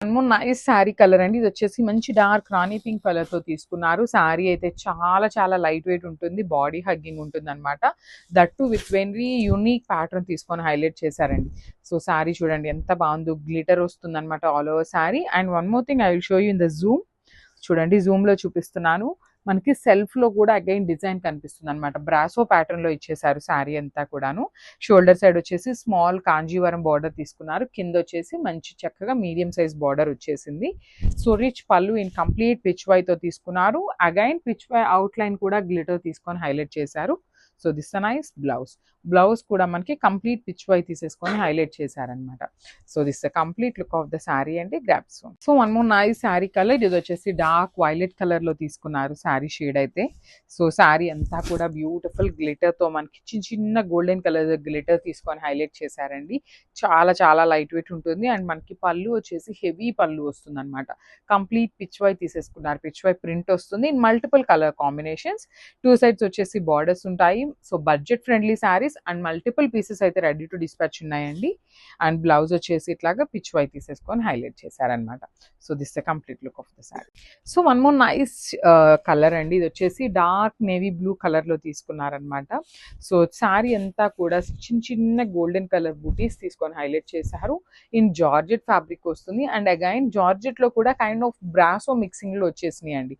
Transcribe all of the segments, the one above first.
Nice sari colour అండి. ఇది వచ్చేసి మంచి డార్క్ రాణి పింక్ కలర్ తో తీసుకున్నారు. శారీ అయితే చాలా చాలా లైట్ వెయిట్ ఉంటుంది, బాడీ హగ్గింగ్ ఉంటుంది అనమాట. That to with very unique pattern తీసుకొని హైలైట్ చేశారండి. సో శారీ చూడండి ఎంత బాగుందో, గ్లిటర్ వస్తుంది అనమాట all over sari. And one more thing I will show you in the Zoom. చూడండి జూమ్ లో చూపిస్తున్నాను. మనకి సెల్ఫ్ లో కూడా అగైన్ డిజైన్ కనిపిస్తుంది అనమాట. బ్రాసో ప్యాటర్న్ లో ఇచ్చేసారు శారీ అంతా కూడాను. షోల్డర్ సైడ్ వచ్చేసి స్మాల్ కాంజీవరం బార్డర్ తీసుకున్నారు. కింద వచ్చేసి మంచి చక్కగా మీడియం సైజ్ బార్డర్ వచ్చేసింది. So rich pallu in complete pitch వై తో తీసుకున్నారు. అగైన్ పిచ్ వై అవుట్ లైన్ కూడా గ్లిటర్ తీసుకొని హైలైట్ చేశారు. So this nice blouse. Blouse కూడా మనకి కంప్లీట్ పిచ్ వై తీసేసుకొని హైలైట్ చేశారనమాట. So this the complete look of the sari అండి. Grapes. So one more nice sari colour. ఇది వచ్చేసి డార్క్ వైలెట్ కలర్ లో తీసుకున్నారు శారీ షేడ్ అయితే. సో శారీ అంతా కూడా బ్యూటిఫుల్ గ్లిటర్ తో మనకి చిన్న చిన్న గోల్డెన్ కలర్ గ్లిటర్ తీసుకొని హైలైట్ చేశారండి. చాలా చాలా లైట్ వెయిట్ ఉంటుంది. అండ్ మనకి పళ్ళు వచ్చేసి హెవీ పళ్ళు వస్తుంది అనమాట. కంప్లీట్ పిచ్ వై తీసేసుకున్నారు. పిచ్ వై ప్రింట్ వస్తుంది in multiple colour combinations. Two sides వచ్చేసి బార్డర్స్ ఉంటాయి. So budget friendly saris and multiple pieces అయితే రెడీ టు డిస్పాచ్ ఉన్నాయండి. అండ్ బ్లౌజ్ వచ్చేసి ఇట్లాగా పిచ్ వై తీసేసుకొని హైలైట్ చేశారనమాట. So this the complete look of the sari. So one more nice colour అండి. ఇది వచ్చేసి డార్క్ నేవీ బ్లూ కలర్ లో తీసుకున్నారనమాట. సో శారీ అంతా కూడా చిన్న చిన్న గోల్డెన్ కలర్ బూటీస్ తీసుకొని హైలైట్ చేశారు. ఇన్ జార్జెట్ ఫ్యాబ్రిక్ వస్తుంది. అండ్ అగైన్ జార్జెట్ లో కూడా కైండ్ ఆఫ్ బ్రాసో మిక్సింగ్ లో వచ్చేసినాయి అండి.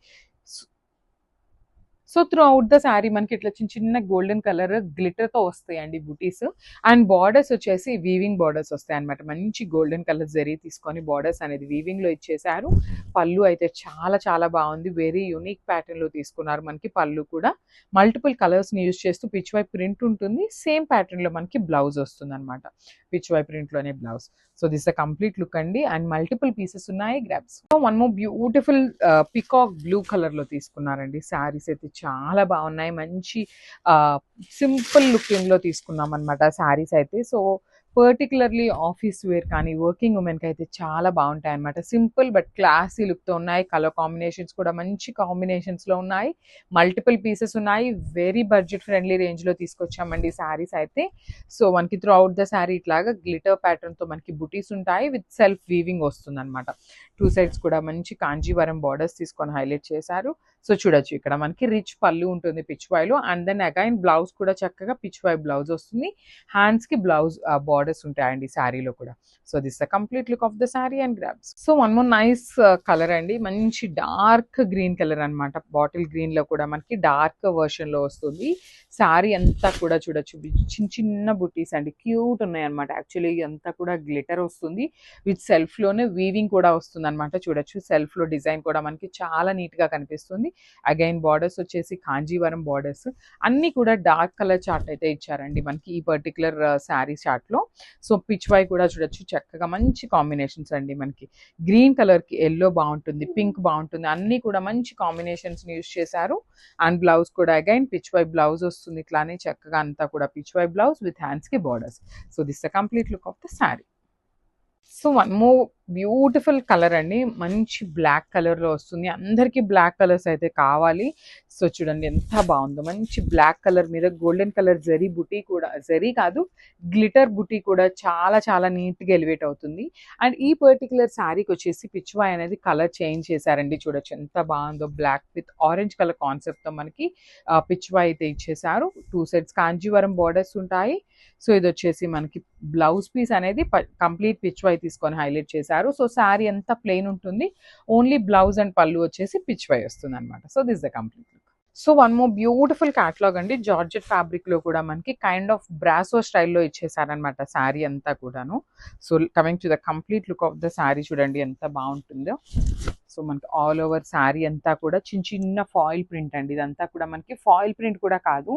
So through out the sari మనకి ఇట్లా చిన్న చిన్న గోల్డెన్ కలర్ గ్లిటర్ తో వస్తాయండి బుటీస్. అండ్ బార్డర్స్ వచ్చేసి వీవింగ్ బార్డర్స్ వస్తాయి అనమాట. మంచి గోల్డెన్ కలర్ జరీ తీసుకొని బార్డర్స్ అనేది వీవింగ్ లో ఇచ్చేసారు. పళ్ళు అయితే చాలా చాలా బాగుంది. వెరీ యూనిక్ ప్యాటర్న్ లో తీసుకున్నారు. మనకి పళ్ళు కూడా మల్టిపుల్ కలర్స్ ని యూజ్ చేస్తూ పిచ్ వై ప్రింట్ ఉంటుంది. సేమ్ ప్యాటర్న్ లో మనకి బ్లౌజ్ వస్తుంది అనమాట. పిచ్ వై ప్రింట్ లోనే blouse. So this the complete look అండి. అండ్ మల్టిపుల్ పీసెస్ ఉన్నాయి. Grabs. One more beautiful peacock blue colour లో తీసుకున్నారండి. శారీస్ అయితే చాలా బాగున్నాయి. మంచి సింపుల్ లుకింగ్ లో తీసుకున్నాం అనమాట శారీస్ అయితే. సో పర్టికులర్లీ ఆఫీస్ వేర్ కానీ వర్కింగ్ ఉమెన్కి అయితే చాలా బాగుంటాయి అనమాట. సింపుల్ బట్ క్లాసీ లుక్తో ఉన్నాయి. కలర్ కాంబినేషన్స్ కూడా మంచి కాంబినేషన్స్లో ఉన్నాయి. మల్టిపుల్ పీసెస్ ఉన్నాయి. వెరీ బడ్జెట్ ఫ్రెండ్లీ రేంజ్లో తీసుకొచ్చామండి శారీస్ అయితే. సో మనకి త్రూ అవుట్ ద శారీ ఇట్లాగా గ్లిటర్ ప్యాటర్న్తో మనకి బుటీస్ ఉంటాయి. విత్ సెల్ఫ్ వీవింగ్ వస్తుంది అనమాట. టూ సైడ్స్ కూడా మంచి కాంజీవరం బార్డర్స్ తీసుకొని హైలైట్ చేశారు. సో చూడొచ్చు ఇక్కడ మనకి రిచ్ పళ్ళు ఉంటుంది పిచ్ వైలో. అండ్ దెన్ అగైన్ బ్లౌజ్ కూడా చక్కగా పిచ్ వై బ్లౌజ్ వస్తుంది. హ్యాండ్స్ కి బ్లౌజ్ బార్డర్స్ ఉంటాయండి శారీలో కూడా. So this the complete look of the sari and grabs. So one more nice colour అండి. మంచి డార్క్ గ్రీన్ కలర్ అనమాట. బాటిల్ గ్రీన్ లో కూడా మనకి డార్క్ వర్షన్ లో వస్తుంది. శారీ అంతా కూడా చూడొచ్చు చిన్న చిన్న బుటీస్ అండి. క్యూట్ ఉన్నాయి అనమాట. యాక్చువల్లీ అంతా కూడా గ్లిటర్ వస్తుంది. విత్ సెల్ఫ్ లోనే వీవింగ్ కూడా వస్తుంది అనమాట. చూడొచ్చు సెల్ఫ్ లో డిజైన్ కూడా మనకి చాలా నీట్ గా కనిపిస్తుంది. అగైన్ బార్డర్స్ వచ్చేసి కాంజీవరం బార్డర్స్. అన్ని కూడా డార్క్ కలర్ చార్ట్ అయితే ఇచ్చారండి మనకి ఈ పర్టికులర్ శారీ చార్ట్ లో. సో పిచ్ వై కూడా చూడొచ్చు చక్కగా మంచి కాంబినేషన్స్ అండి. మనకి గ్రీన్ కలర్ కి ఎల్లో బాగుంటుంది, పింక్ బాగుంటుంది. అన్ని కూడా మంచి కాంబినేషన్స్ ని యూజ్ చేశారు. అండ్ బ్లౌజ్ కూడా అగైన్ పిచ్ వై బ్లౌజ్ వస్తుంది. ఇట్లానే చక్కగా అంతా కూడా Pichwai blouse with hands కి borders. So this the complete look of the sari. So one more beautiful colour అండి. మంచి బ్లాక్ కలర్ లో వస్తుంది. అందరికి బ్లాక్ కలర్స్ అయితే కావాలి. సో చూడండి ఎంత బాగుందో. మంచి బ్లాక్ కలర్ మీద గోల్డెన్ కలర్ జరీ బుటీ కూడా, జరీ కాదు గ్లిటర్ బుటీ కూడా చాలా చాలా నీట్ గా ఎలివేట్ అవుతుంది. అండ్ ఈ పర్టికులర్ శారీకి వచ్చేసి పిచ్ వై అనేది కలర్ చేంజ్ చేశారండి. చూడొచ్చు ఎంత బాగుందో. Black with orange colour concept తో మనకి పిచ్ వై అయితే ఇచ్చేసారు. టూ సైడ్స్ కాంజీవరం బార్డర్స్ ఉంటాయి. సో ఇది వచ్చేసి మనకి బ్లౌజ్ పీస్ అనేది కంప్లీట్ పిచ్ వై తీసుకొని హైలైట్ చేశారు. సో శారీ అంతా ప్లెయిన్ ఉంటుంది. ఓన్లీ బ్లౌజ్ అండ్ పళ్ళు వచ్చేసి పిచ్ వై వస్తుంది అనమాట. So this the complete look. So one more beautiful catalogue అండి. జార్జెట్ ఫ్యాబ్రిక్ లో కూడా మనకి కైండ్ ఆఫ్ బ్రాసో స్టైల్లో ఇచ్చేసారనమాట శారీ అంతా కూడాను. So coming to the complete look of the sari చూడండి ఎంత బాగుంటుందో. సో మనకి ఆల్ ఓవర్ శారీ అంతా కూడా చిన్న చిన్న ఫాయిల్ ప్రింట్ అండి. ఇదంతా కూడా మనకి ఫాయిల్ ప్రింట్ కూడా కాదు,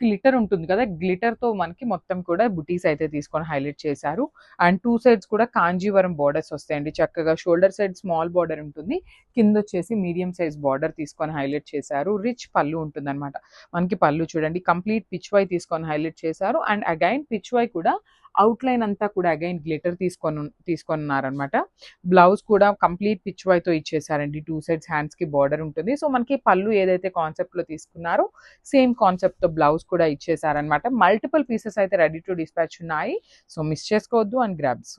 గ్లిటర్ ఉంటుంది కదా, గ్లిటర్ తో మనకి మొత్తం కూడా బుటీస్ అయితే తీసుకొని హైలైట్ చేశారు. అండ్ టూ సైడ్స్ కూడా కాంజీవరం బార్డర్స్ వస్తాయండి. చక్కగా షోల్డర్ సైడ్ స్మాల్ బార్డర్ ఉంటుంది. కింద వచ్చేసి మీడియం సైజ్ బార్డర్ తీసుకొని హైలైట్ చేశారు. రిచ్ పళ్ళు ఉంటుంది అనమాట. మనకి పళ్ళు చూడండి కంప్లీట్ పిచ్ వై తీసుకొని హైలైట్ చేశారు. అండ్ అగైన్ పిచ్ వై కూడా అవుట్ లైన్ అంతా కూడా అగైన్ గ్లిటర్ తీసుకున్నారనమాట. బ్లౌజ్ కూడా కంప్లీట్ పిచ్ వై తో ఇచ్చేసారండి. టూ సైడ్స్ హ్యాండ్స్ కి బార్డర్ ఉంటుంది. సో మనకి పళ్ళు ఏదైతే కాన్సెప్ట్ లో తీసుకున్నారో సేమ్ కాన్సెప్ట్ తో బ్లౌజ్ కూడా ఇచ్చేసారనమాట. మల్టిపుల్ పీసెస్ అయితే రెడీ టు డిస్పాచ్ ఉన్నాయి. సో మిస్ చేసుకోవద్దు అండ్ గ్రాబ్స్.